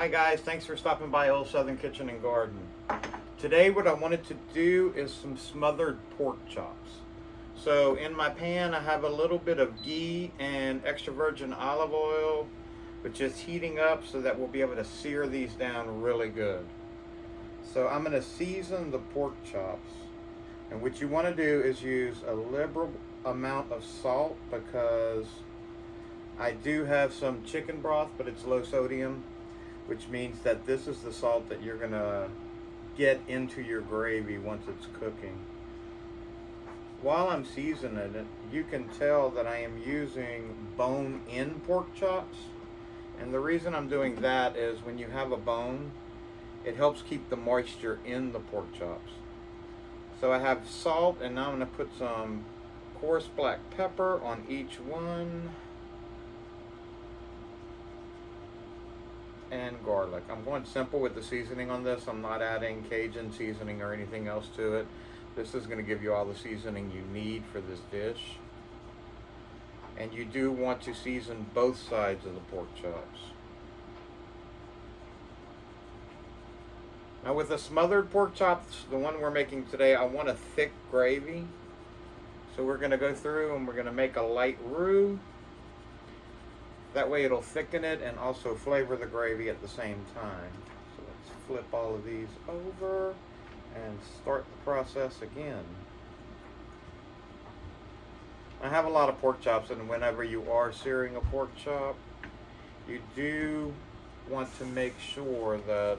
Hi guys, thanks for stopping by Old Southern Kitchen and Garden. Today what I wanted to do is some smothered pork chops. So in my pan I have a little bit of ghee and extra virgin olive oil, which is heating up so that we'll be able to sear these down really good. So I'm going to season the pork chops, and what you want to do is use a liberal amount of salt, because I do have some chicken broth, but it's low sodium, which means that this is the salt that you're gonna get into your gravy once it's cooking. While I'm seasoning it, you can tell that I am using bone-in pork chops. And the reason I'm doing that is when you have a bone, it helps keep the moisture in the pork chops. So I have salt, and now I'm gonna put some coarse black pepper on each one. And garlic. I'm going simple with the seasoning on this. I'm not adding Cajun seasoning or anything else to it. This is going to give you all the seasoning you need for this dish. And you do want to season both sides of the pork chops. Now with the smothered pork chops, the one we're making today, I want a thick gravy. So we're going to go through and we're going to make a light roux. That way it'll thicken it and also flavor the gravy at the same time. So let's flip all of these over and start the process again. I have a lot of pork chops, and whenever you are searing a pork chop, you do want to make sure that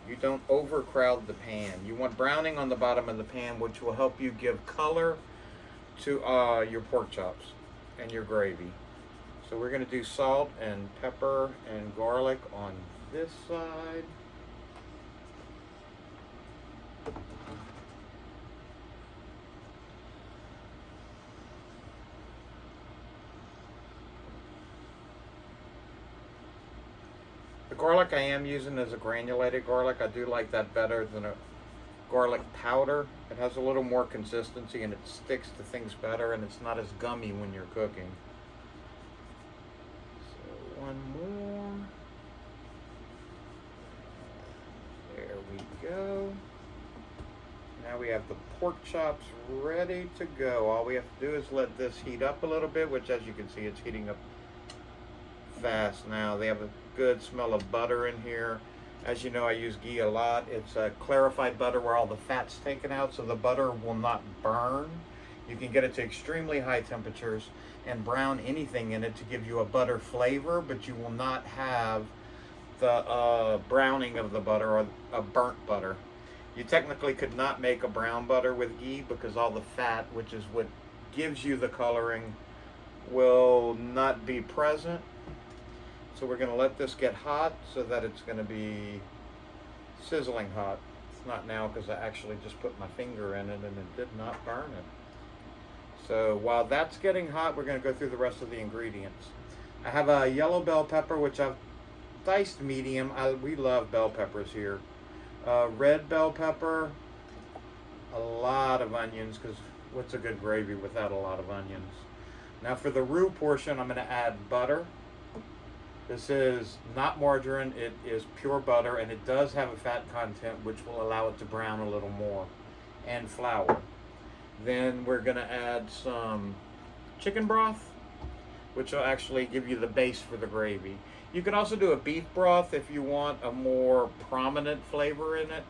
you don't overcrowd the pan. You want browning on the bottom of the pan, which will help you give color to your pork chops and your gravy. So we're going to do salt and pepper and garlic on this side. The garlic I am using is a granulated garlic. I do like that better than a garlic powder. It has a little more consistency and it sticks to things better, and it's not as gummy when you're cooking. One more. There we go. Now we have the pork chops ready to go. All we have to do is let this heat up a little bit, which, as you can see, it's heating up fast now. They have a good smell of butter in here. As you know, I use ghee a lot. It's a clarified butter where all the fat's taken out, so the butter will not burn. You can get it to extremely high temperatures and brown anything in it to give you a butter flavor, but you will not have the browning of the butter or a burnt butter. You technically could not make a brown butter with ghee because all the fat, which is what gives you the coloring, will not be present. So we're going to let this get hot so that it's going to be sizzling hot. It's not now because I actually just put my finger in it and it did not burn it. So while that's getting hot, we're going to go through the rest of the ingredients. I have a yellow bell pepper, which I've diced medium. We love bell peppers here. Red bell pepper, a lot of onions, because what's a good gravy without a lot of onions? Now for the roux portion, I'm going to add butter. This is not margarine, it is pure butter, and it does have a fat content which will allow it to brown a little more, and flour. Then we're going to add some chicken broth, which will actually give you the base for the gravy. You can also do a beef broth if you want a more prominent flavor in it.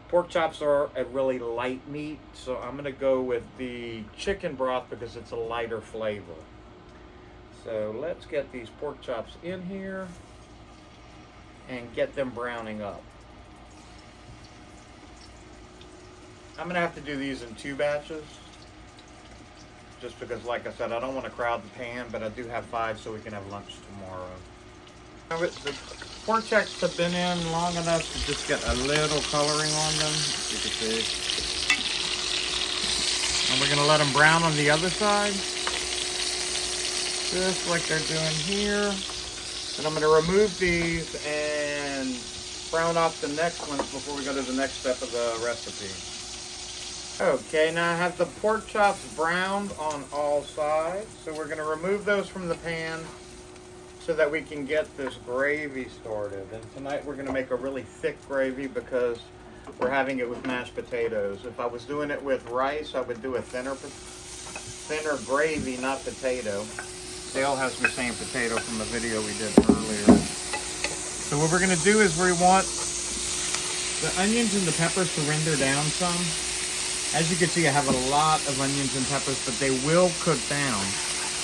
Pork chops are a really light meat, so I'm going to go with the chicken broth because it's a lighter flavor. So let's get these pork chops in here and get them browning up. I'm going to have to do these in 2 batches, just because, like I said, I don't want to crowd the pan, but I do have 5 so we can have lunch tomorrow. Now, the pork chops have been in long enough to just get a little coloring on them, as you can see. And we're going to let them brown on the other side, just like they're doing here. And I'm going to remove these and brown off the next ones before we go to the next step of the recipe. Okay, now I have the pork chops browned on all sides, so we're going to remove those from the pan so that we can get this gravy started. And tonight we're going to make a really thick gravy because we're having it with mashed potatoes. If I was doing it with rice, I would do a thinner gravy, not potato. Dale has me saying potato from a video we did earlier. So what we're going to do is we want the onions and the peppers to render down some. As you can see, I have a lot of onions and peppers, but they will cook down.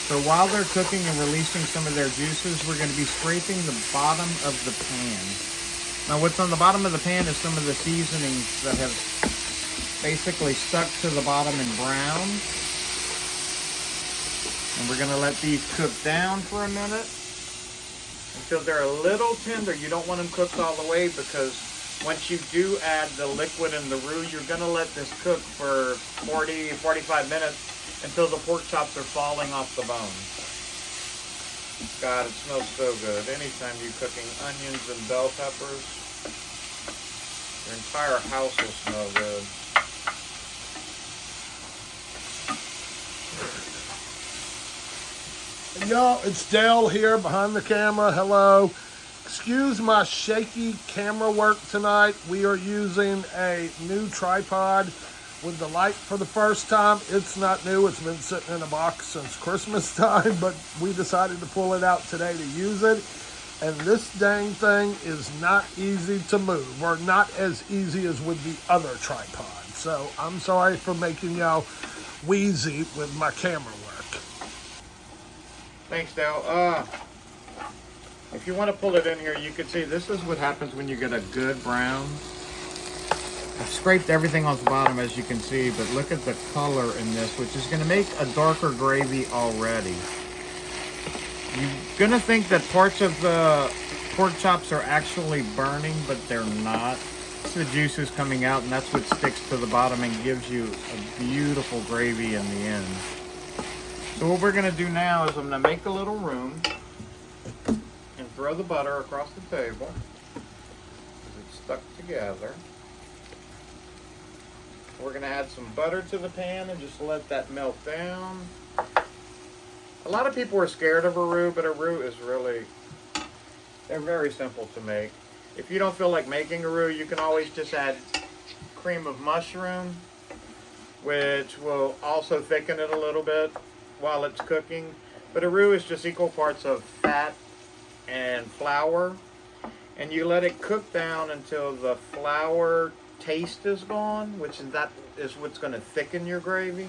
So while they're cooking and releasing some of their juices, we're going to be scraping the bottom of the pan. Now what's on the bottom of the pan is some of the seasonings that have basically stuck to the bottom and brown. And we're going to let these cook down for a minute until they're a little tender. You don't want them cooked all the way because once you do add the liquid and the roux, you're going to let this cook for 40, 45 minutes until the pork chops are falling off the bone. God, it smells so good. Anytime you're cooking onions and bell peppers, your entire house will smell good. Y'all, it's Dale here behind the camera. Hello. Excuse my shaky camera work tonight. We are using a new tripod with the light for the first time. It's not new. It's been sitting in a box since Christmas time, but we decided to pull it out today to use it. And this dang thing is not easy to move, or not as easy as with the other tripod. So I'm sorry for making y'all wheezy with my camera work. Thanks, Dale. If you want to pull it in here, you can see this is what happens when you get a good brown. I've scraped everything off the bottom, as you can see, but look at the color in this, which is going to make a darker gravy already. You're going to think that parts of the pork chops are actually burning, but they're not. It's the juices coming out, and that's what sticks to the bottom and gives you a beautiful gravy in the end. So what we're going to do now is I'm going to make a little room and throw the butter across the table because it's stuck together. We're going to add some butter to the pan and just let that melt down. A lot of people are scared of a roux, but a roux is really, they're very simple to make. If you don't feel like making a roux, you can always just add cream of mushroom, which will also thicken it a little bit while it's cooking. But a roux is just equal parts of fat and flour, and you let it cook down until the flour taste is gone, which is what's going to thicken your gravy.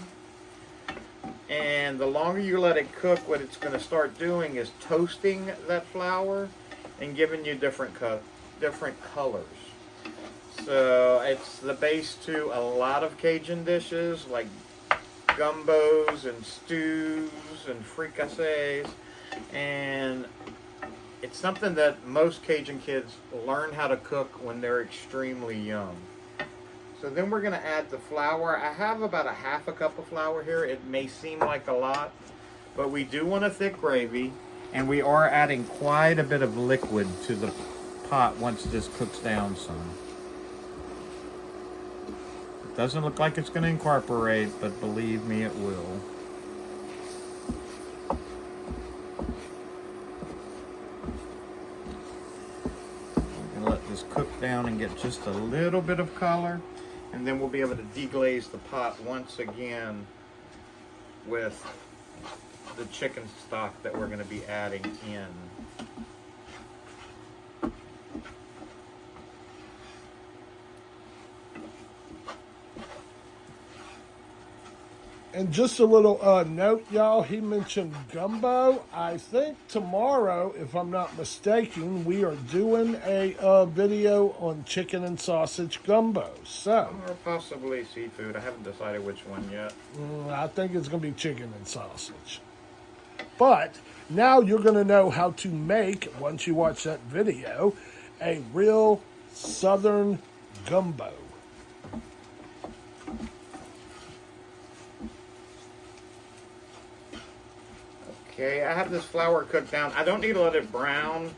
And the longer you let it cook, what it's going to start doing is toasting that flour and giving you different colors. So it's the base to a lot of Cajun dishes like gumbos and stews and fricassees, and it's something that most Cajun kids learn how to cook when they're extremely young. So then we're going to add the flour. I have about a half a cup of flour here. It may seem like a lot, but we do want a thick gravy, and we are adding quite a bit of liquid to the pot once this cooks down some. It doesn't look like it's going to incorporate, but believe me, it will. We're going to let this cook down and get just a little bit of color. And then we'll be able to deglaze the pot once again with the chicken stock that we're going to be adding in. And just a little note, y'all, he mentioned gumbo. I think tomorrow, if I'm not mistaken, we are doing a video on chicken and sausage gumbo. So, or possibly seafood. I haven't decided which one yet. I think it's going to be chicken and sausage. But now you're going to know how to make, once you watch that video, a real Southern gumbo. Okay, I have this flour cooked down. I don't need to let it brown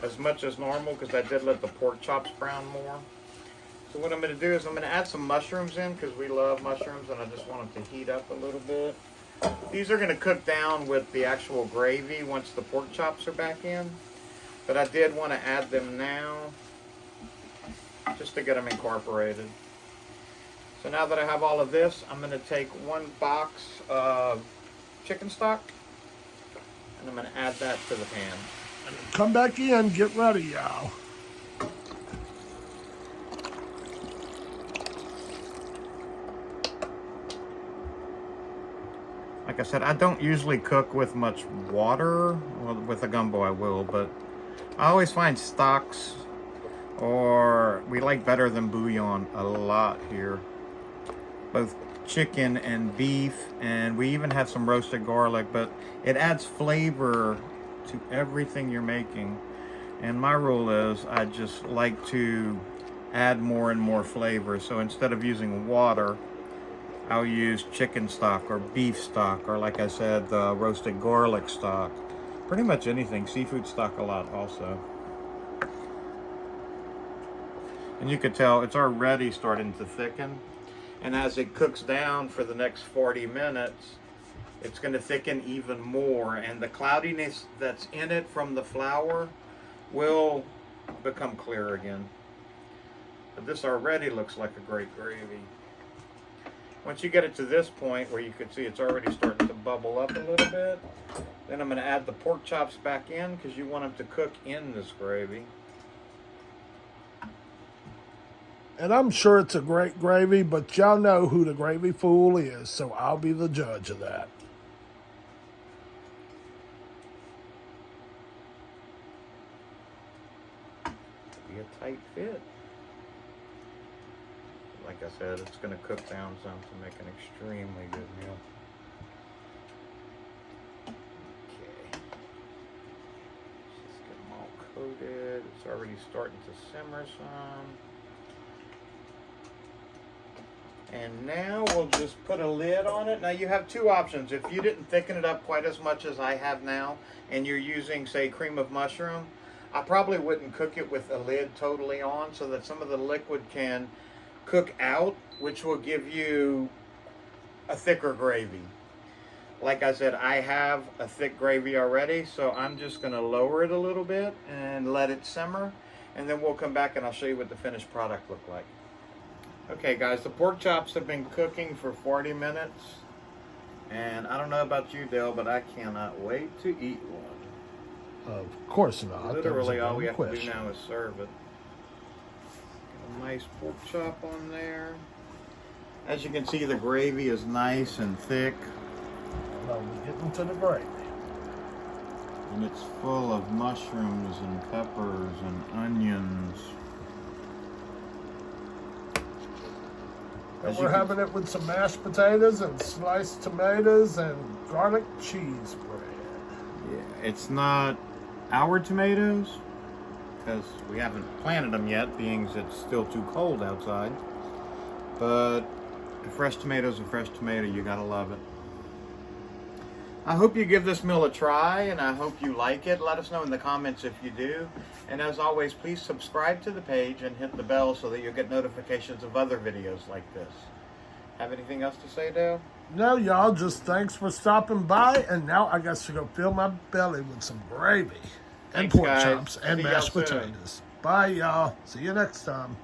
as much as normal because I did let the pork chops brown more. So what I'm going to do is I'm going to add some mushrooms in because we love mushrooms and I just want them to heat up a little bit. These are going to cook down with the actual gravy once the pork chops are back in. But I did want to add them now just to get them incorporated. So now that I have all of this, I'm going to take 1 box of chicken stock and I'm going to add that to the pan. Come back in, get ready, y'all. Like I said, I don't usually cook with much water. Well, with a gumbo I will, but I always find stocks, or we like better than bouillon a lot here. Both chicken and beef, and we even have some roasted garlic, but it adds flavor to everything you're making. And my rule is I just like to add more and more flavor. So instead of using water, I'll use chicken stock or beef stock, or like I said, the roasted garlic stock. Pretty much anything. Seafood stock a lot also. And you can tell it's already starting to thicken. And as it cooks down for the next 40 minutes, it's going to thicken even more. And the cloudiness that's in it from the flour will become clear again. But this already looks like a great gravy. Once you get it to this point where you can see it's already starting to bubble up a little bit, then I'm going to add the pork chops back in because you want them to cook in this gravy. And I'm sure it's a great gravy, but y'all know who the gravy fool is, so I'll be the judge of that. Be a tight fit. Like I said, it's going to cook down some to make an extremely good meal. Okay. Just get them all coated. It's already starting to simmer some. And now we'll just put a lid on it. Now you have 2 options. If you didn't thicken it up quite as much as I have now, and you're using, say, cream of mushroom, I probably wouldn't cook it with a lid totally on so that some of the liquid can cook out, which will give you a thicker gravy. Like I said, I have a thick gravy already, so I'm just going to lower it a little bit and let it simmer, and then we'll come back and I'll show you what the finished product looked like. Okay guys, the pork chops have been cooking for 40 minutes, and I don't know about you, Dale, but I cannot wait to eat one. Of course not. Literally all we have to do now is serve it. A nice pork chop on there. As you can see, the gravy is nice and thick. Now we're getting to the gravy. And it's full of mushrooms and peppers and onions. And we're having it with some mashed potatoes and sliced tomatoes and garlic cheese bread. Yeah, it's not our tomatoes, because we haven't planted them yet, being it's still too cold outside. But a fresh tomato's a fresh tomato. You gotta love it. I hope you give this meal a try, and I hope you like it. Let us know in the comments if you do. And as always, please subscribe to the page and hit the bell so that you'll get notifications of other videos like this. Have anything else to say, Dale? No, y'all, just thanks for stopping by, and now I got to go fill my belly with some gravy and Thanks, pork guys. chops and See y'all mashed soon. potatoes. Bye, y'all. See you next time.